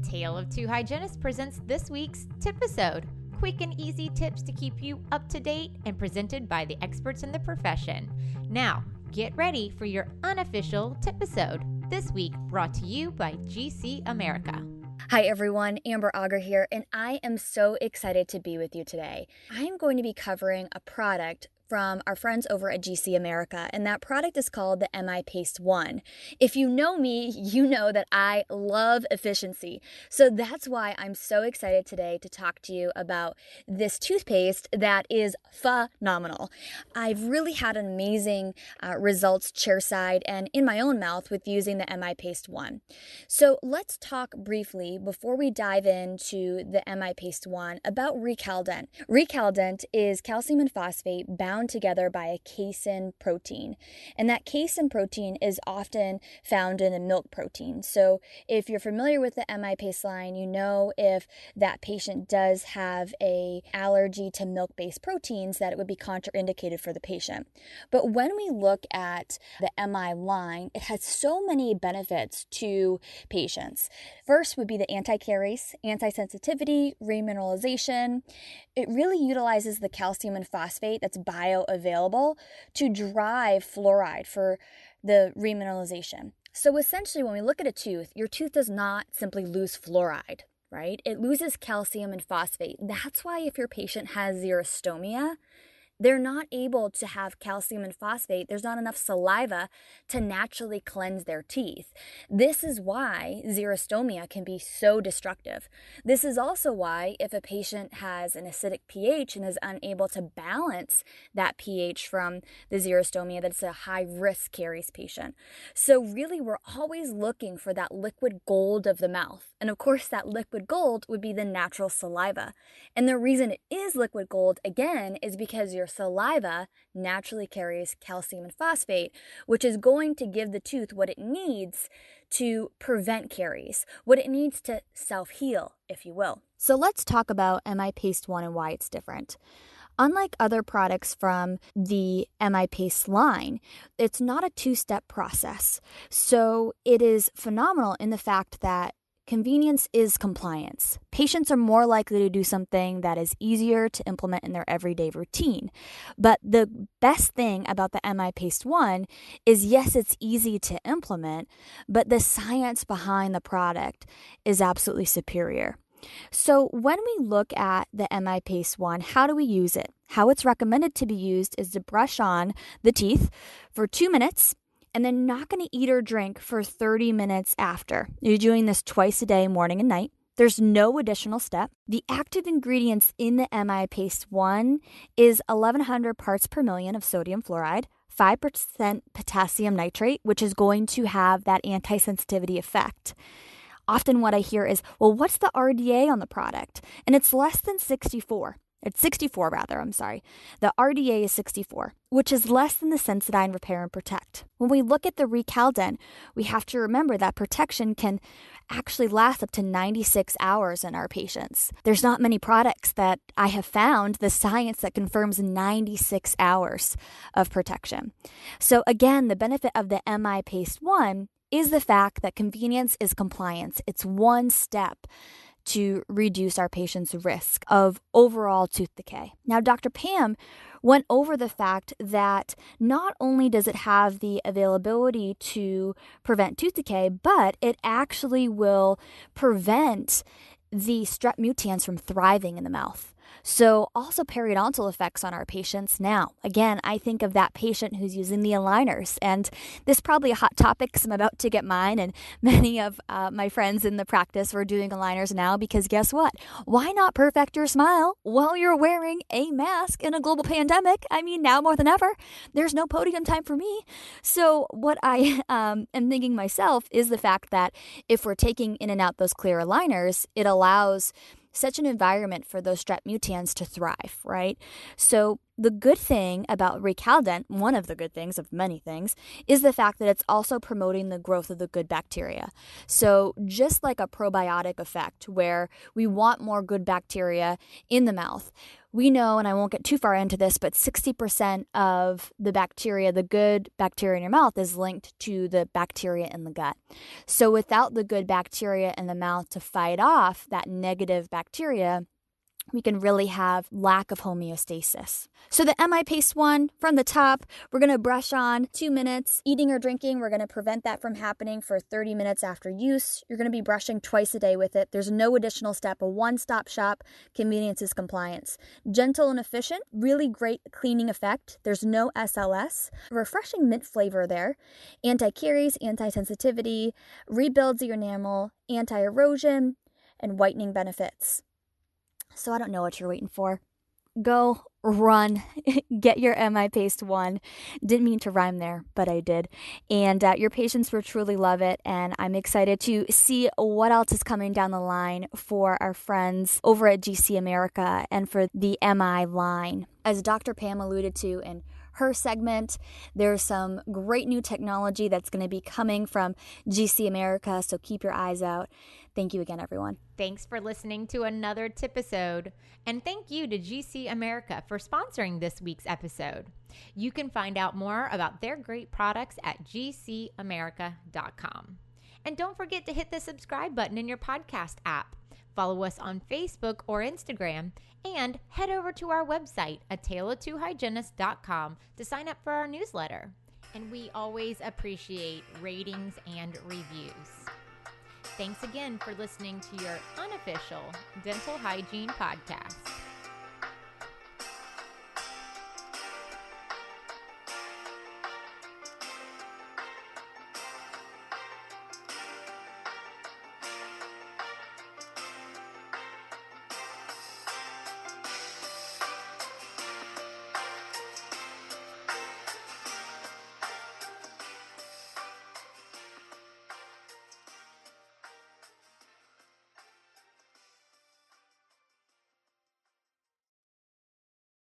Tale of Two Hygienists presents this week's Tipisode. Quick and easy tips to keep you up to date and presented by the experts in the profession. Now, get ready for your unofficial Tipisode. This week brought to you by GC America. Hi everyone, Amber Auger here, and I am so excited to be with you today. I am going to be covering a product from our friends over at GC America, and that product is called the MI Paste 1. If you know me, you know that I love efficiency. So that's why I'm so excited today to talk to you about this toothpaste that is phenomenal. I've really had amazing results chairside and in my own mouth with using the MI Paste 1. So let's talk briefly before we dive into the MI Paste 1 about recaldent. Recaldent is calcium and phosphate bound together by a casein protein. And that casein protein is often found in a milk protein. So if you're familiar with the MI Paste line, you know if that patient does have an allergy to milk-based proteins that it would be contraindicated for the patient. But when we look at the MI line, it has so many benefits to patients. First would be the anti-caries, anti-sensitivity, remineralization. It really utilizes the calcium and phosphate that's bioavailable to drive fluoride for the remineralization. So essentially, when we look at a tooth, your tooth does not simply lose fluoride, right? It loses calcium and phosphate. That's why if your patient has xerostomia, they're not able to have calcium and phosphate. There's not enough saliva to naturally cleanse their teeth. This is why xerostomia can be so destructive. This is also why if a patient has an acidic pH and is unable to balance that pH from the xerostomia, that's a high-risk caries patient. So really, we're always looking for that liquid gold of the mouth. And of course, that liquid gold would be the natural saliva. And the reason it is liquid gold, again, is because your saliva naturally carries calcium and phosphate, which is going to give the tooth what it needs to prevent caries, what it needs to self-heal, if you will. So let's talk about MI Paste 1 and why it's different. Unlike other products from the MI Paste line, it's not a two-step process. So it is phenomenal in the fact that convenience is compliance. Patients are more likely to do something that is easier to implement in their everyday routine. But the best thing about the MI Paste 1 is, yes, it's easy to implement, but the science behind the product is absolutely superior. So when we look at the MI Paste 1, how do we use it? How it's recommended to be used is to brush on the teeth for 2 minutes, and then not going to eat or drink for 30 minutes after. You're doing this twice a day, morning and night. There's no additional step. The active ingredients in the MI Paste 1 is 1,100 parts per million of sodium fluoride, 5% potassium nitrate, which is going to have that anti-sensitivity effect. Often what I hear is, well, what's the RDA on the product? And it's less than 64. It's 64 rather, I'm sorry. The RDA is 64, which is less than the Sensodyne Repair and Protect. When we look at the recaldent, we have to remember that protection can actually last up to 96 hours in our patients. There's not many products that I have found the science that confirms 96 hours of protection. So again, the benefit of the MI Paste 1 is the fact that convenience is compliance. It's one step to reduce our patients' risk of overall tooth decay. Now, Dr. Pam went over the fact that not only does it have the availability to prevent tooth decay, but it actually will prevent the strep mutans from thriving in the mouth. So also periodontal effects on our patients. Now, again, I think of that patient who's using the aligners, and this is probably a hot topic because I'm about to get mine, and many of my friends in the practice were doing aligners now because guess what? Why not perfect your smile while you're wearing a mask in a global pandemic? I mean, now more than ever, there's no podium time for me. So what I am thinking myself is the fact that if we're taking in and out those clear aligners, it allows such an environment for those strep mutans to thrive, right? So the good thing about Recaldent, one of the good things of many things, is the fact that it's also promoting the growth of the good bacteria. So just like a probiotic effect where we want more good bacteria in the mouth, we know, and I won't get too far into this, but 60% of the bacteria, the good bacteria in your mouth, is linked to the bacteria in the gut. So without the good bacteria in the mouth to fight off that negative bacteria, we can really have lack of homeostasis. So the MI Paste 1, from the top, we're going to brush on 2 minutes. Eating or drinking, we're going to prevent that from happening for 30 minutes after use. You're going to be brushing twice a day with it. There's no additional step, a one-stop shop. Convenience is compliance. Gentle and efficient, really great cleaning effect. There's no SLS. Refreshing mint flavor there. Anti-caries, anti-sensitivity, rebuilds your enamel, anti-erosion, and whitening benefits. So I don't know what you're waiting for. Go, run, get your MI Paste 1. Didn't mean to rhyme there, but I did. And your patients will truly love it. And I'm excited to see what else is coming down the line for our friends over at GC America and for the MI line. As Dr. Pam alluded to in her segment, there's some great new technology that's going to be coming from GC America, so keep your eyes out. Thank you again, everyone. Thanks for listening to another Tipisode. And thank you to GC America for sponsoring this week's episode. You can find out more about their great products at gcamerica.com. And don't forget to hit the subscribe button in your podcast app. Follow us on Facebook or Instagram, and head over to our website, ataleoftwohygienists.com, to sign up for our newsletter. And we always appreciate ratings and reviews. Thanks again for listening to your unofficial dental hygiene podcast.